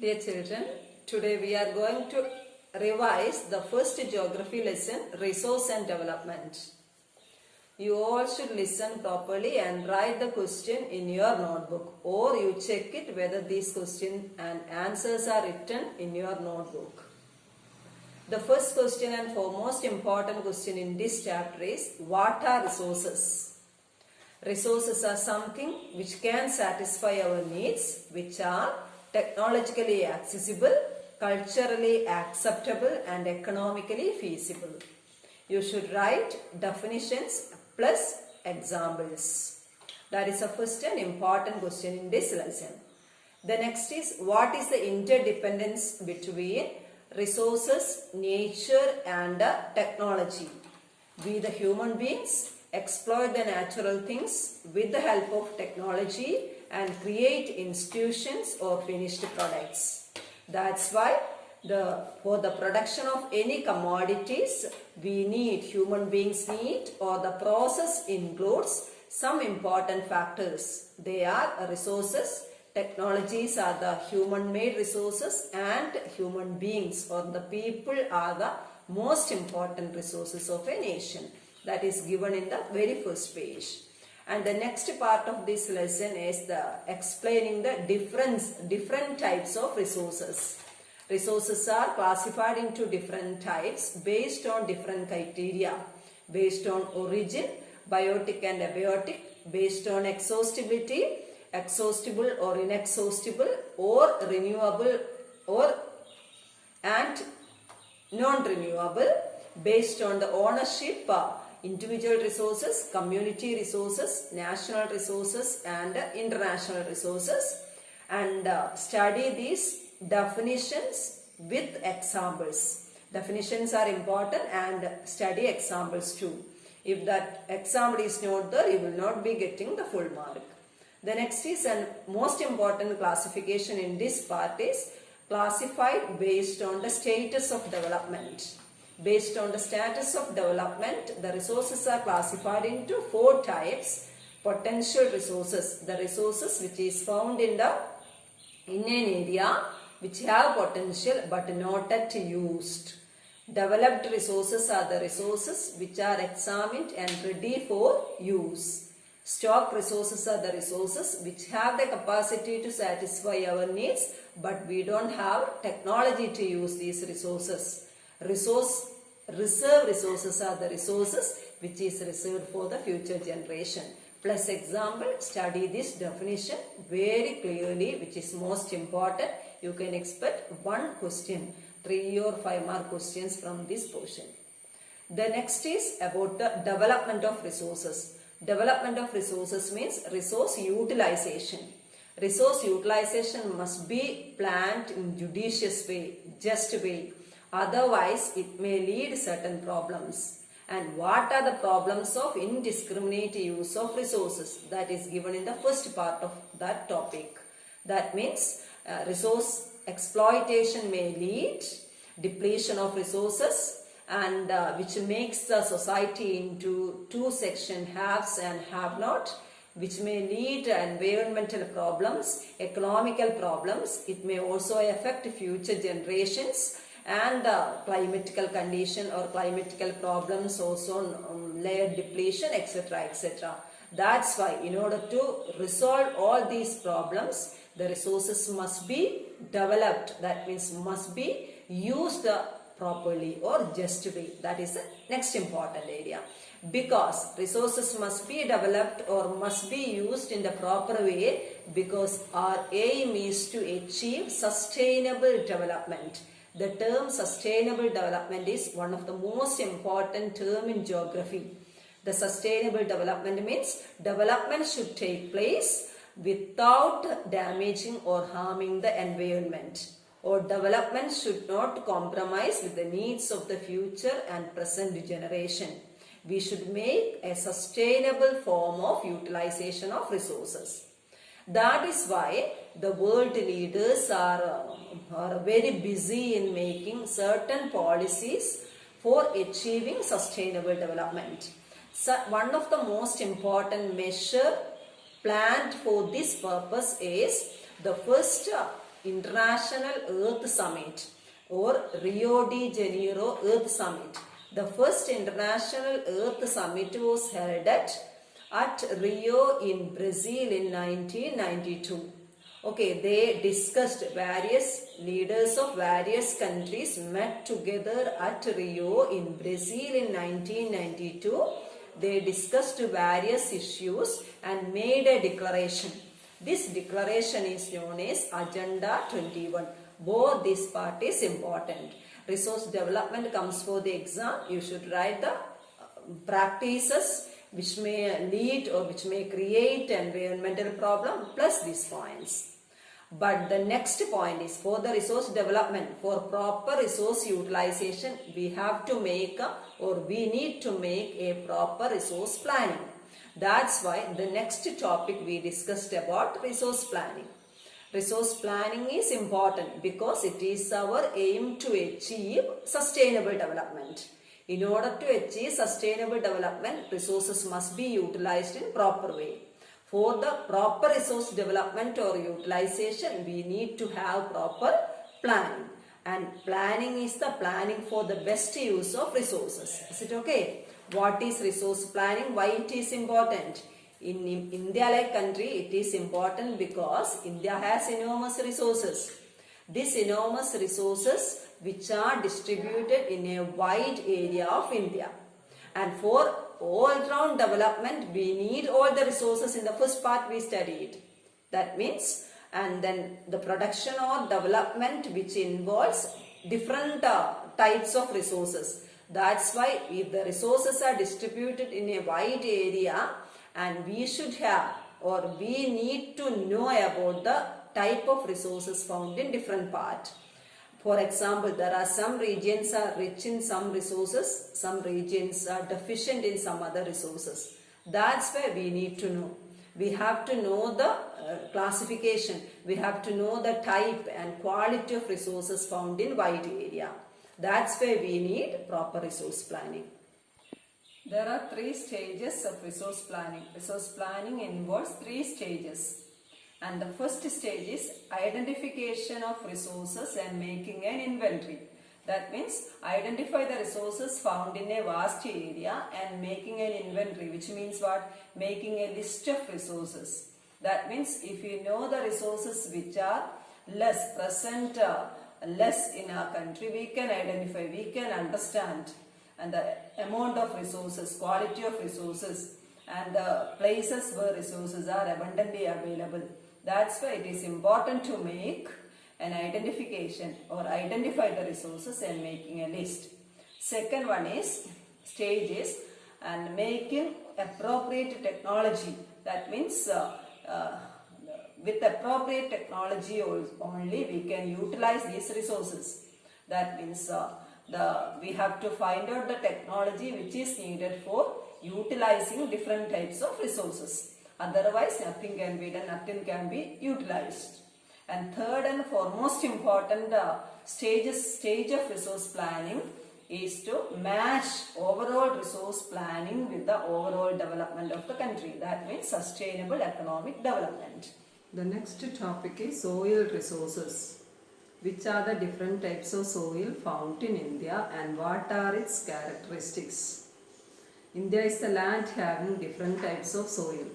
Dear children, today we are going to revise the first geography lesson, resource and development. You all should listen properly and write the question in your notebook, or you check it whether these questions and answers are written in your notebook. The first question and foremost important question in this chapter is, what are resources? Resources are something which can satisfy our needs, which are technologically accessible, culturally acceptable and economically feasible. You should write definitions plus examples. That is the first and important question in this lesson. The next is, what is the interdependence between resources, nature and technology? We the human beings exploit the natural things with the help of technology and create institutions or finished products. That's why for the production of any commodities human beings need, or the process includes some important factors. They are resources, technologies are the human-made resources, and human beings or the people are the most important resources of a nation. That is given in the very first page. And the next part of this lesson is explaining the different types of resources. Resources are classified into different types based on different criteria, based on origin, biotic and abiotic, based on exhaustibility, exhaustible or inexhaustible, or renewable and non-renewable, based on the ownership, individual resources, community resources, national resources and international resources, and study these definitions with examples. Definitions are important and study examples too. If that example is not there, you will not be getting the full mark. The next is, and most important classification in this part is classified based on the status of development. Based on the status of development, the resources are classified into 4 types. Potential resources, the resources which is found in an area which have potential but not yet used. Developed resources are the resources which are examined and ready for use. Stock resources are the resources which have the capacity to satisfy our needs, but we don't have technology to use these resources. Reserve resources are the resources which is reserved for the future generation. Plus example, study this definition very clearly, which is most important. You can expect one question, 3 or 5 mark questions from this portion. The next is about the development of resources. Development of resources means resource utilization. Resource utilization must be planned in judicious way, just way. Otherwise, it may lead certain problems. And what are the problems of indiscriminate use of resources? That is given in the first part of that topic. That means resource exploitation may lead depletion of resources, and which makes the society into 2 sections, haves and have not, which may lead environmental problems, economical problems. It may also affect future generations, and climatical condition or climatical problems, also layer depletion, etc., etc. That's why in order to resolve all these problems, the resources must be developed. That means must be used properly or just way. That is the next important area. Because resources must be developed or must be used in the proper way, because our aim is to achieve sustainable development. The term sustainable development is one of the most important term in geography. The sustainable development means development should take place without damaging or harming the environment, or development should not compromise with the needs of the future and present generation. We should make a sustainable form of utilization of resources. That is why the world leaders are very busy in making certain policies for achieving sustainable development. So one of the most important measure planned for this purpose is the first International Earth Summit or Rio de Janeiro Earth Summit. The first International Earth Summit was held at Rio in Brazil in 1992. Okay, they discussed, various leaders of various countries met together at Rio in Brazil in 1992. They discussed various issues and made a declaration. This declaration is known as Agenda 21. Both these part is important. Resource development comes for the exam. You should write the practices which may lead or which may create an environmental problem plus these points. But the next point is for the resource development, for proper resource utilization, we have to make we need to make a proper resource planning. That's why the next topic we discussed about resource planning. Resource planning is important because it is our aim to achieve sustainable development. In order to achieve sustainable development, resources must be utilized in proper way. For the proper resource development or utilization, we need to have proper planning. And planning is the planning for the best use of resources. Is it okay? What is resource planning? Why it is important? In India like country, it is important because India has enormous resources. These enormous resources which are distributed in a wide area of India. And for all-round development, we need all the resources in the first part we studied. That means, and then the production or development which involves different types of resources. That's why if the resources are distributed in a wide area, and we should have or we need to know about the type of resources found in different part. For example, there are some regions are rich in some resources, some regions are deficient in some other resources. That's why we need to know. We have to know the classification. We have to know the type and quality of resources found in wide area. That's why we need proper resource planning. There are 3 stages of resource planning. Resource planning involves 3 stages. And the first stage is identification of resources and making an inventory. That means identify the resources found in a vast area and making an inventory, which means what? Making a list of resources. That means if you know the resources which are less present, less in our country, we can identify, we can understand, and the amount of resources, quality of resources, and the places where resources are abundantly available. That's why it is important to make an identification or identify the resources and making a list. Second one is stages and making appropriate technology. That means with appropriate technology only we can utilize these resources. That means we have to find out the technology which is needed for utilizing different types of resources. Otherwise, nothing can be done, nothing can be utilized. And third and foremost important stage of resource planning is to match overall resource planning with the overall development of the country. That means sustainable economic development. The next topic is soil resources. Which are the different types of soil found in India and what are its characteristics? India is a land having different types of soil.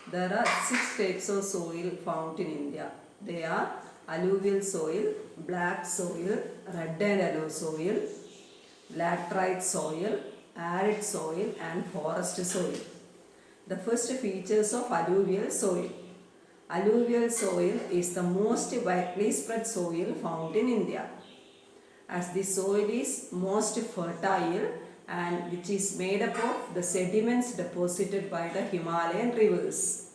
There are 6 types of soil found in India. They are alluvial soil, black soil, red and yellow soil, laterite soil, arid soil and forest soil. The first features of alluvial soil. Alluvial soil is the most widely spread soil found in India, as the soil is most fertile and which is made up of the sediments deposited by the Himalayan rivers.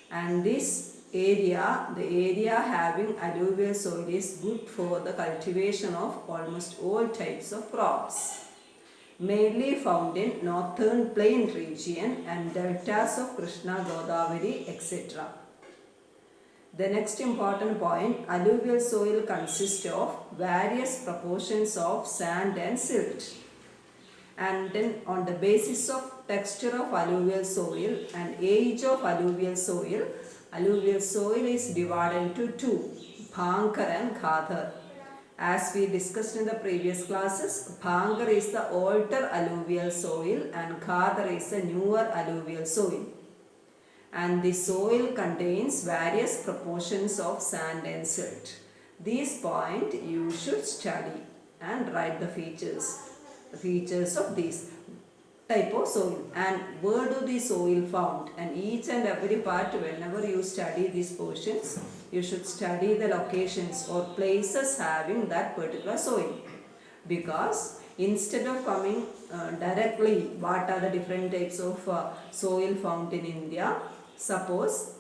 And this area, the area having alluvial soil is good for the cultivation of almost all types of crops, mainly found in northern plain region and deltas of Krishna, Godavari, etc. The next important point, alluvial soil consists of various proportions of sand and silt. And then on the basis of texture of alluvial soil and age of alluvial soil is divided into 2. Bhangar and Ghadar. As we discussed in the previous classes, Bhangar is the older alluvial soil and Ghadar is the newer alluvial soil. And the soil contains various proportions of sand and silt. These points you should study and write the features of these type of soil and where do the soil found, and each and every part whenever you study these portions you should study the locations or places having that particular soil, because instead of coming directly what are the different types of soil found in India, suppose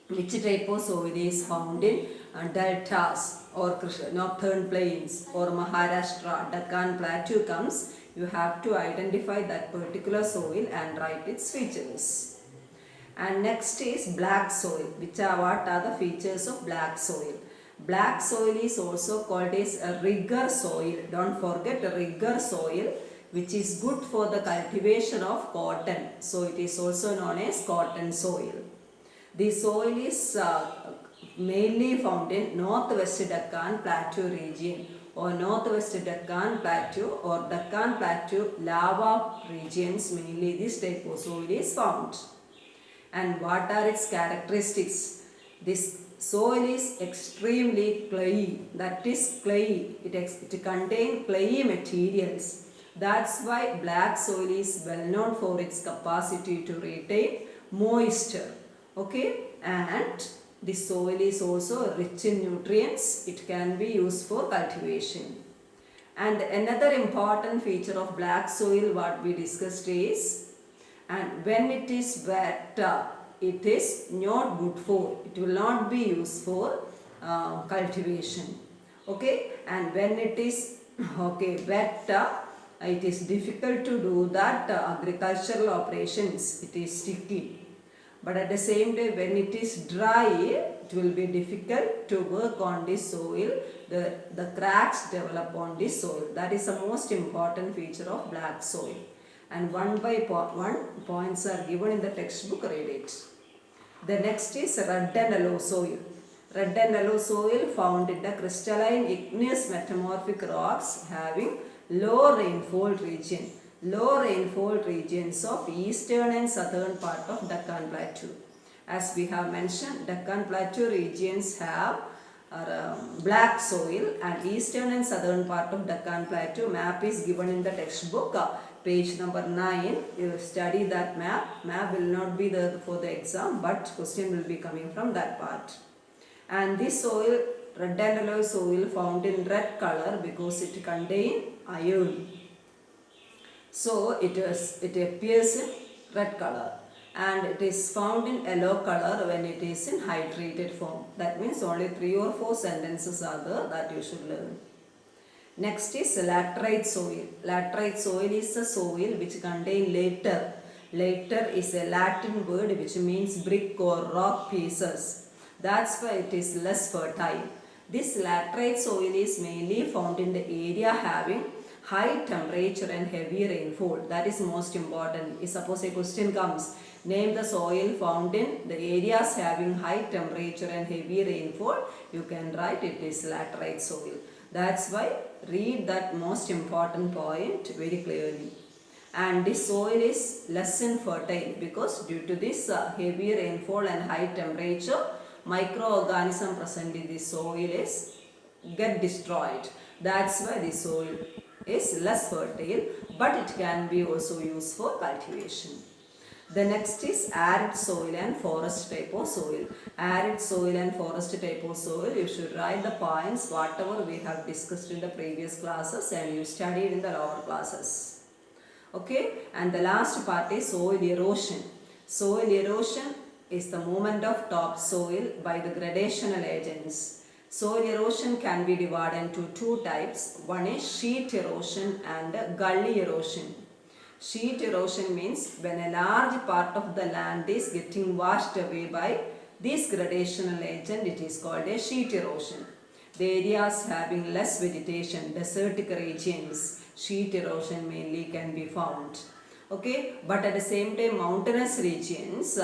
which type of soil is found in deltas or northern plains or Maharashtra, Deccan Plateau comes, you have to identify that particular soil and write its features. And next is black soil. What are the features of black soil? Black soil is also called as a rigger soil. Don't forget a rigger soil, which is good for the cultivation of cotton. So it is also known as cotton soil. The soil is mainly found in northwest Deccan Plateau region or northwest Deccan Plateau or Deccan Plateau lava regions. Mainly this type of soil is found. And what are its characteristics? This soil is extremely clayey. That is clayey. It contains clayey materials. That's why black soil is well known for its capacity to retain moisture. Okay, and the soil is also rich in nutrients. It can be used for cultivation. And another important feature of black soil what we discussed is, and when it is wet, it is not good for, it will not be used for cultivation. Okay, and when it is wet, it is difficult to do that agricultural operations. It is sticky. But at the same time, when it is dry, it will be difficult to work on this soil. The cracks develop on this soil. That is the most important feature of black soil. And one by one points are given in the textbook, read it. The next is red and yellow soil. Red and yellow soil found in the crystalline igneous metamorphic rocks having low rainfall region. Low rainfall regions of eastern and southern part of Deccan Plateau. As we have mentioned, Deccan Plateau regions have black soil, and eastern and southern part of Deccan Plateau map is given in the textbook, page number 9. You study that map. Map will not be there for the exam, but question will be coming from that part. And this soil, red and yellow soil, found in red color because it contains iron. So it appears in red color, and it is found in yellow color when it is in hydrated form. That means only 3 or 4 sentences are there that you should learn. Next is laterite soil. Laterite soil is a soil which contains later. Later is a Latin word which means brick or rock pieces. That's why it is less fertile. This laterite soil is mainly found in the area having high temperature and heavy rainfall. That is most important. If suppose a question comes, name the soil found in the areas having high temperature and heavy rainfall, you can write it is laterite soil. That's why read that most important point very clearly. And this soil is less infertile because due to this heavy rainfall and high temperature, microorganism present in the soil is get destroyed. That's why the soil is less fertile, but it can be also used for cultivation. The next is arid soil and forest type of soil. Arid soil and forest type of soil, you should write the points whatever we have discussed in the previous classes and you studied in the lower classes. Okay, and the last part is soil erosion. Soil erosion is the movement of topsoil by the gradational agents. Soil erosion can be divided into 2 types. One is sheet erosion and gully erosion. Sheet erosion means when a large part of the land is getting washed away by this gradational agent, it is called a sheet erosion. The areas having less vegetation, desertic regions, sheet erosion mainly can be found. Okay, but at the same time mountainous regions,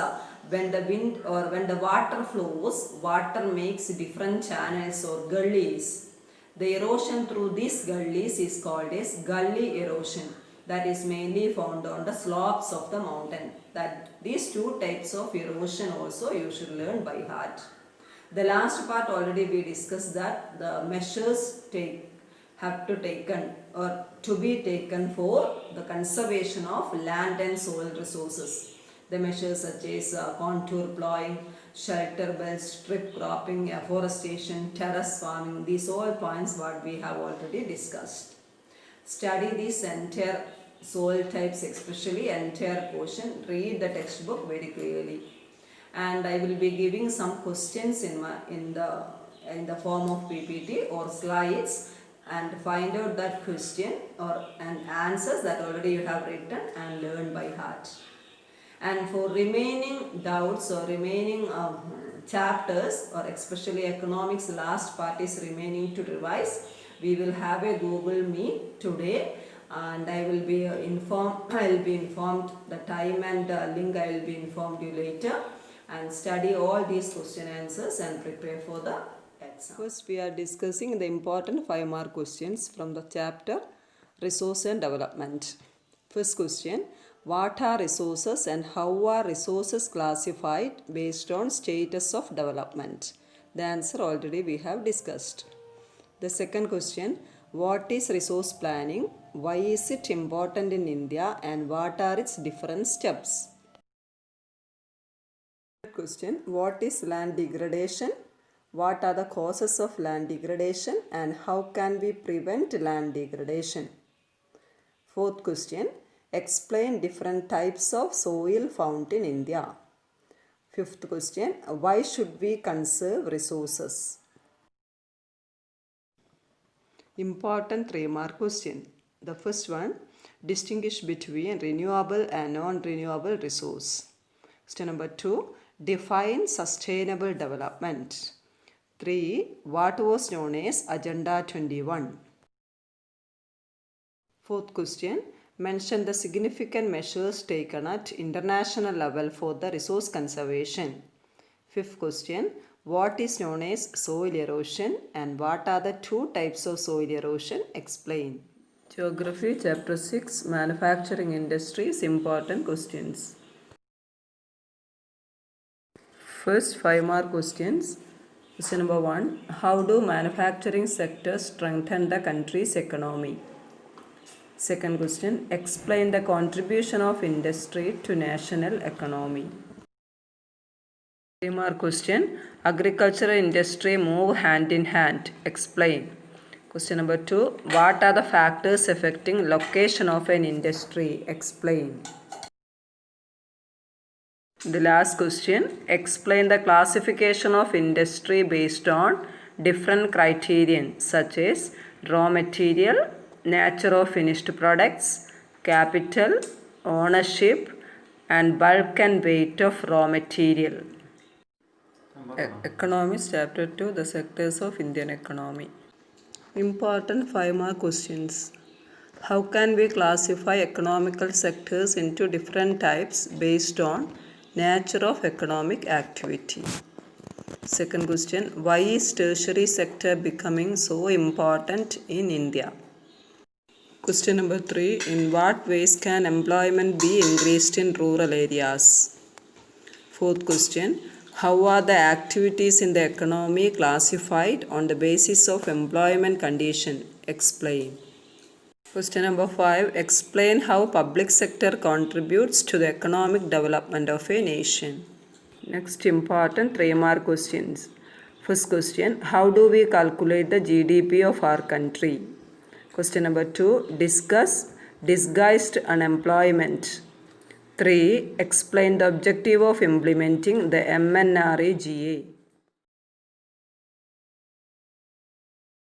when the wind or when the water flows, water makes different channels or gullies. The erosion through these gullies is called as gully erosion. That is mainly found on the slopes of the mountain. That these two types of erosion also you should learn by heart. The last part already we discussed that the measures have to taken or to be taken for the conservation of land and soil resources. The measures such as contour plowing, shelter belts, strip cropping, afforestation, terrace farming, these all points what we have already discussed. Study this entire soil types, especially entire portion. Read the textbook very clearly. And I will be giving some questions in the form of PPT or slides, and find out that question or and answers that already you have written and learned by heart. And for remaining doubts or remaining chapters, or especially economics last part is remaining to revise, we will have a Google Meet today, and I will be informed the time and link. I will be informed you later, and study all these question answers and prepare for the exam. First we are discussing the important 5-mark questions from the chapter Resource and Development. First question: what are resources and how are resources classified based on status of development? The answer already we have discussed. The second question: what is resource planning? Why is it important in India and what are its different steps? Third question: what is land degradation? What are the causes of land degradation and how can we prevent land degradation? Fourth question: explain different types of soil found in India. Fifth question: why should we conserve resources? Important 3-mark question. The first one: distinguish between renewable and non-renewable resource. Question number 2: define sustainable development. 3. What was known as Agenda 21? Fourth question: mention the significant measures taken at international level for the resource conservation. Fifth question: what is known as soil erosion and what are the 2 types of soil erosion? Explain. Geography chapter 6 manufacturing industries important questions. First 5-mark questions. Question number 1: how do manufacturing sectors strengthen the country's economy? Second question: explain the contribution of industry to national economy. 3-mark question: agricultural industry move hand in hand. Explain. Question number 2: what are the factors affecting location of an industry? Explain. The last question: explain the classification of industry based on different criterion such as raw material, nature of finished products, capital, ownership, and bulk and weight of raw material. Economics chapter 2 the sectors of Indian economy. Important 5-mark questions. How can we classify economical sectors into different types based on nature of economic activity? Second question: why is tertiary sector becoming so important in India? Question number 3: in what ways can employment be increased in rural areas? Fourth question: how are the activities in the economy classified on the basis of employment condition? Explain. Question number 5: explain how public sector contributes to the economic development of a nation. Next important 3-mark questions. First question: how do we calculate the GDP of our country? Question number 2: discuss disguised unemployment. 3. Explain the objective of implementing the MNREGA.